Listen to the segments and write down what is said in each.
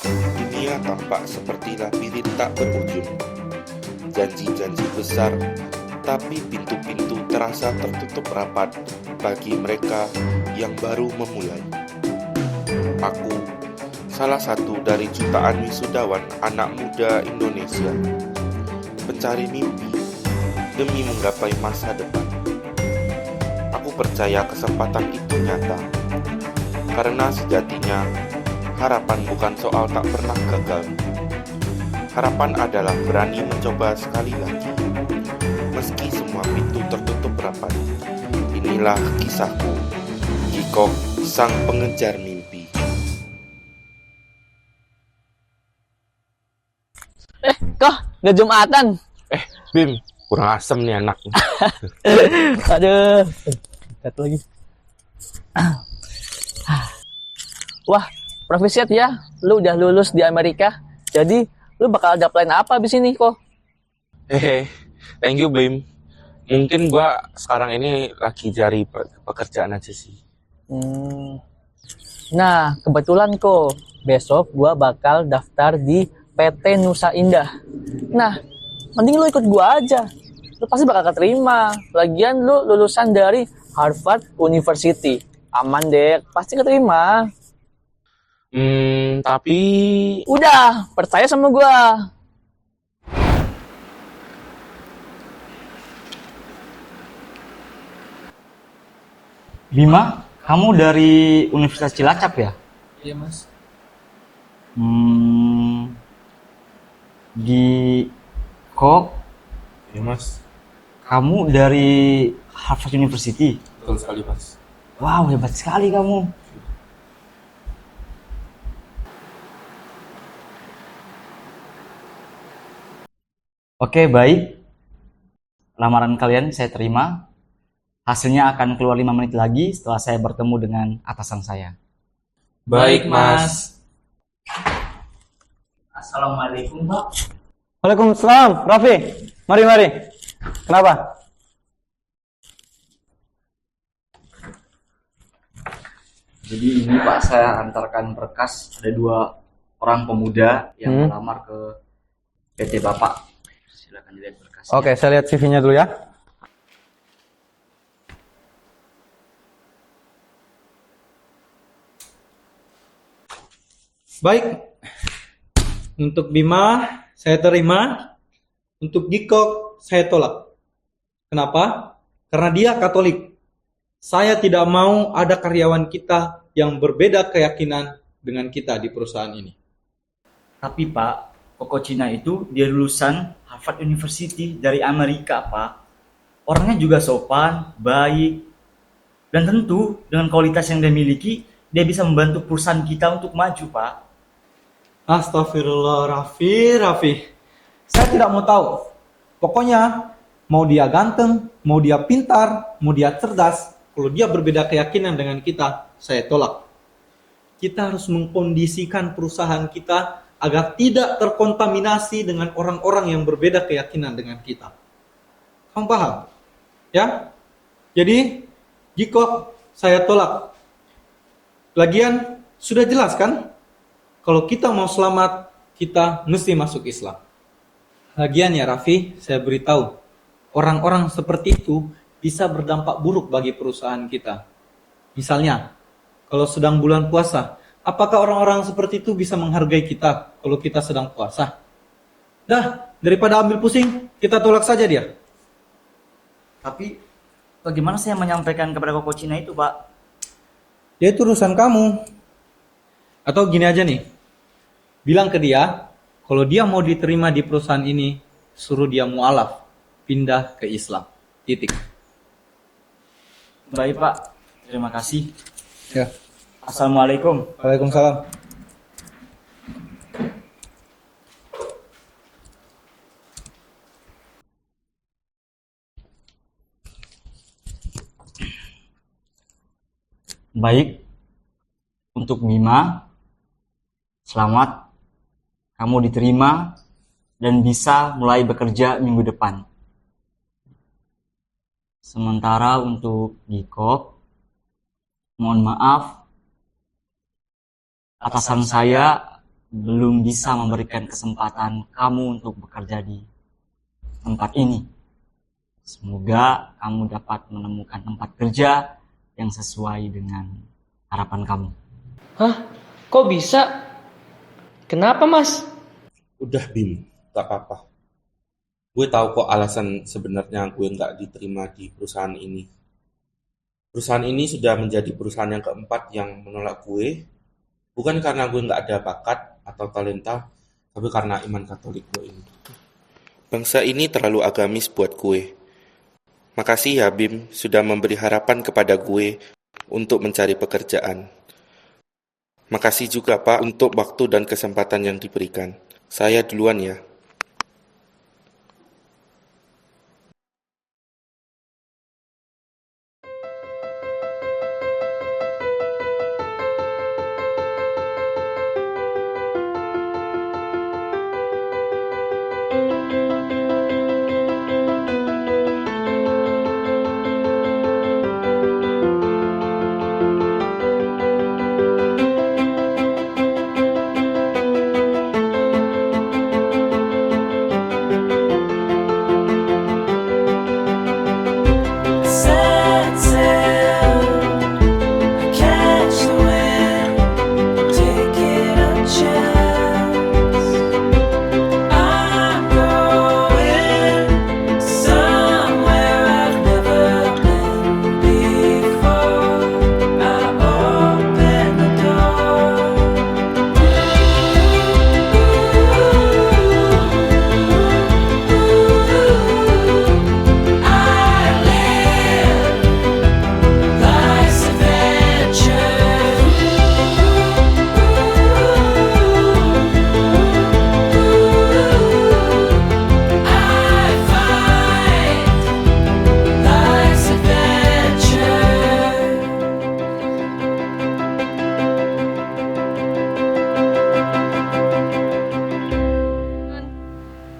Dunia tampak seperti labirin tak berujung. Janji-janji besar, tapi pintu-pintu terasa tertutup rapat bagi mereka yang baru memulai. Aku, salah satu dari jutaan wisudawan anak muda Indonesia, pencari mimpi demi menggapai masa depan. Aku percaya kesempatan itu nyata, karena sejatinya harapan bukan soal tak pernah gagal. Harapan adalah berani mencoba sekali lagi, meski semua pintu tertutup rapat. Inilah kisahku, Gikok, sang pengejar mimpi. Kok nggak Jumatan? Bim, kurang asem nih anak. Aduh, lihat lagi. Wah, profesiat ya, lu udah lulus di Amerika. Jadi, lu bakal ada plan apa abis ini kok? Thank you Bim. Mungkin gua sekarang ini lagi cari pekerjaan aja sih. Nah, kebetulan kok, besok gua bakal daftar di PT Nusa Indah. Nah, mending lu ikut gua aja. Lu pasti bakal keterima. Lagian lu lulusan dari Harvard University. Aman deh, pasti keterima. Tapi Udah, percaya sama gua. Bima, kamu dari Universitas Cilacap ya? Iya, Mas. Di kok ya Mas, kamu dari Harvard University? betul sekali Mas. Wow, hebat sekali kamu. Oke, baik. Lamaran kalian saya terima. Hasilnya akan keluar 5 menit lagi setelah saya bertemu dengan atasan saya. Baik Mas. Assalamualaikum, Pak. Waalaikumsalam, Raffi. Mari. Kenapa? Jadi ini Pak, saya antarkan berkas. Ada 2 orang pemuda yang melamar ke PT Bapak. Silakan dilihat berkasnya. Oke, saya lihat CV-nya dulu ya. Baik, untuk Bima saya terima, untuk Gikok saya tolak. Kenapa? Karena dia Katolik. Saya tidak mau ada karyawan kita yang berbeda keyakinan dengan kita di perusahaan ini. Tapi Pak, Koko Cina itu dia lulusan Harvard University dari Amerika, Pak. Orangnya juga sopan, baik, dan tentu dengan kualitas yang dia miliki, dia bisa membantu perusahaan kita untuk maju, Pak. Astagfirullah, Raffi. Saya tidak mau tahu. Pokoknya mau dia ganteng, mau dia pintar, mau dia cerdas, kalau dia berbeda keyakinan dengan kita, saya tolak. Kita harus mengkondisikan perusahaan kita agar tidak terkontaminasi dengan orang-orang yang berbeda keyakinan dengan kita. Kamu paham? Ya? Jadi, Gikok saya tolak. Lagian, sudah jelas kan? Kalau kita mau selamat, kita mesti masuk Islam. Lagian ya Raffi, saya beritahu, orang-orang seperti itu bisa berdampak buruk bagi perusahaan kita. Misalnya, kalau sedang bulan puasa, apakah orang-orang seperti itu bisa menghargai kita kalau kita sedang puasa? Dah, daripada ambil pusing, kita tolak saja dia. Tapi bagaimana saya menyampaikan kepada Koko Cina itu, Pak? Ya itu urusan kamu. Atau gini aja nih, bilang ke dia, kalau dia mau diterima di perusahaan ini, suruh dia mu'alaf, pindah ke Islam. Titik. Baik, Pak. Terima kasih. Ya. Assalamualaikum. Waalaikumsalam. Baik, untuk Bima, selamat. Kamu diterima dan bisa mulai bekerja minggu depan. Sementara untuk Gikok, mohon maaf, atasan saya belum bisa memberikan kesempatan kamu untuk bekerja di tempat ini. Semoga kamu dapat menemukan tempat kerja yang sesuai dengan harapan kamu. Hah? Kok bisa? Kenapa, Mas? Udah Bim, gak apa-apa. Gue tahu kok alasan sebenarnya gue nggak diterima di perusahaan ini. Perusahaan ini sudah menjadi perusahaan yang keempat yang menolak gue, bukan karena gue nggak ada bakat atau talenta, tapi karena iman Katolik gue ini. Bangsa ini terlalu agamis buat gue. Makasih ya Bim, sudah memberi harapan kepada gue untuk mencari pekerjaan. Makasih juga Pak untuk waktu dan kesempatan yang diberikan. Saya duluan ya.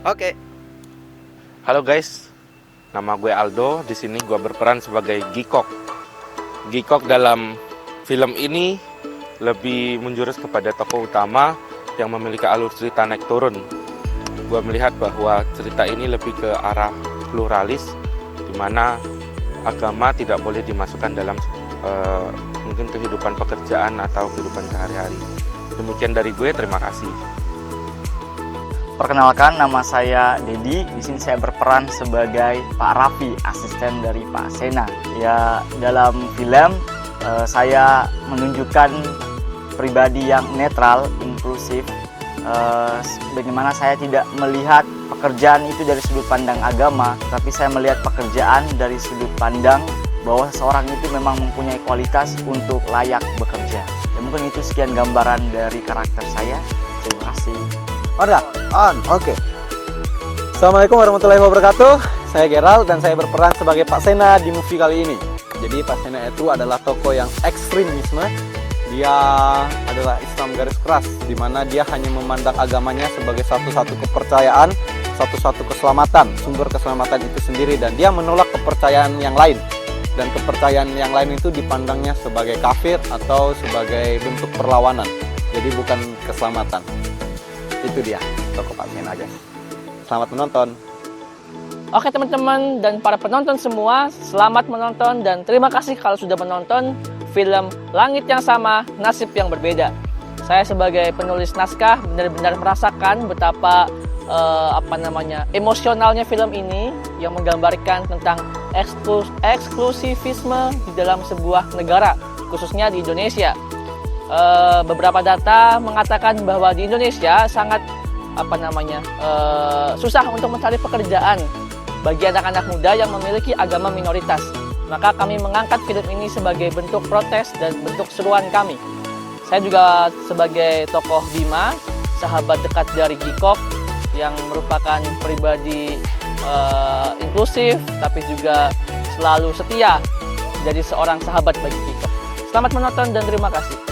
Oke. Halo guys, nama gue Aldo. Di sini gue berperan sebagai Gikok. Gikok dalam film ini lebih menjurus kepada tokoh utama yang memiliki alur cerita naik turun. Gue melihat bahwa cerita ini lebih ke arah pluralis, di mana agama tidak boleh dimasukkan dalam mungkin kehidupan pekerjaan atau kehidupan sehari-hari. Demikian dari gue, terima kasih. Perkenalkan, nama saya Dedi. Di sini saya berperan sebagai Pak Raffi, asisten dari Pak Sena. Ya, dalam film saya menunjukkan pribadi yang netral, inklusif. Bagaimana saya tidak melihat pekerjaan itu dari sudut pandang agama, tapi saya melihat pekerjaan dari sudut pandang bahwa seseorang itu memang mempunyai kualitas untuk layak bekerja. Ya, mungkin itu sekian gambaran dari karakter saya. Terima kasih. Oke. Assalamualaikum warahmatullahi wabarakatuh. Saya Gerald dan saya berperan sebagai Pak Sena di movie kali ini. Jadi Pak Sena itu adalah tokoh yang ekstremisme. Dia adalah Islam garis keras, di mana dia hanya memandang agamanya sebagai satu-satu kepercayaan, satu-satu keselamatan, sumber keselamatan itu sendiri, dan dia menolak kepercayaan yang lain. Dan kepercayaan yang lain itu dipandangnya sebagai kafir atau sebagai bentuk perlawanan. Jadi bukan keselamatan. Itu dia tokoh Pak Sena, guys. Selamat menonton. Oke teman-teman dan para penonton semua, selamat menonton dan terima kasih kalau sudah menonton film Langit yang Sama, Nasib yang Berbeda. Saya sebagai penulis naskah benar-benar merasakan betapa emosionalnya film ini yang menggambarkan tentang eksklusivisme di dalam sebuah negara, khususnya di Indonesia. Beberapa data mengatakan bahwa di Indonesia sangat susah untuk mencari pekerjaan bagi anak-anak muda yang memiliki agama minoritas. Maka kami mengangkat film ini sebagai bentuk protes dan bentuk seruan kami. Saya juga sebagai tokoh Bima, sahabat dekat dari Gikok yang merupakan pribadi inklusif tapi juga selalu setia jadi seorang sahabat bagi Gikok. Selamat menonton dan terima kasih.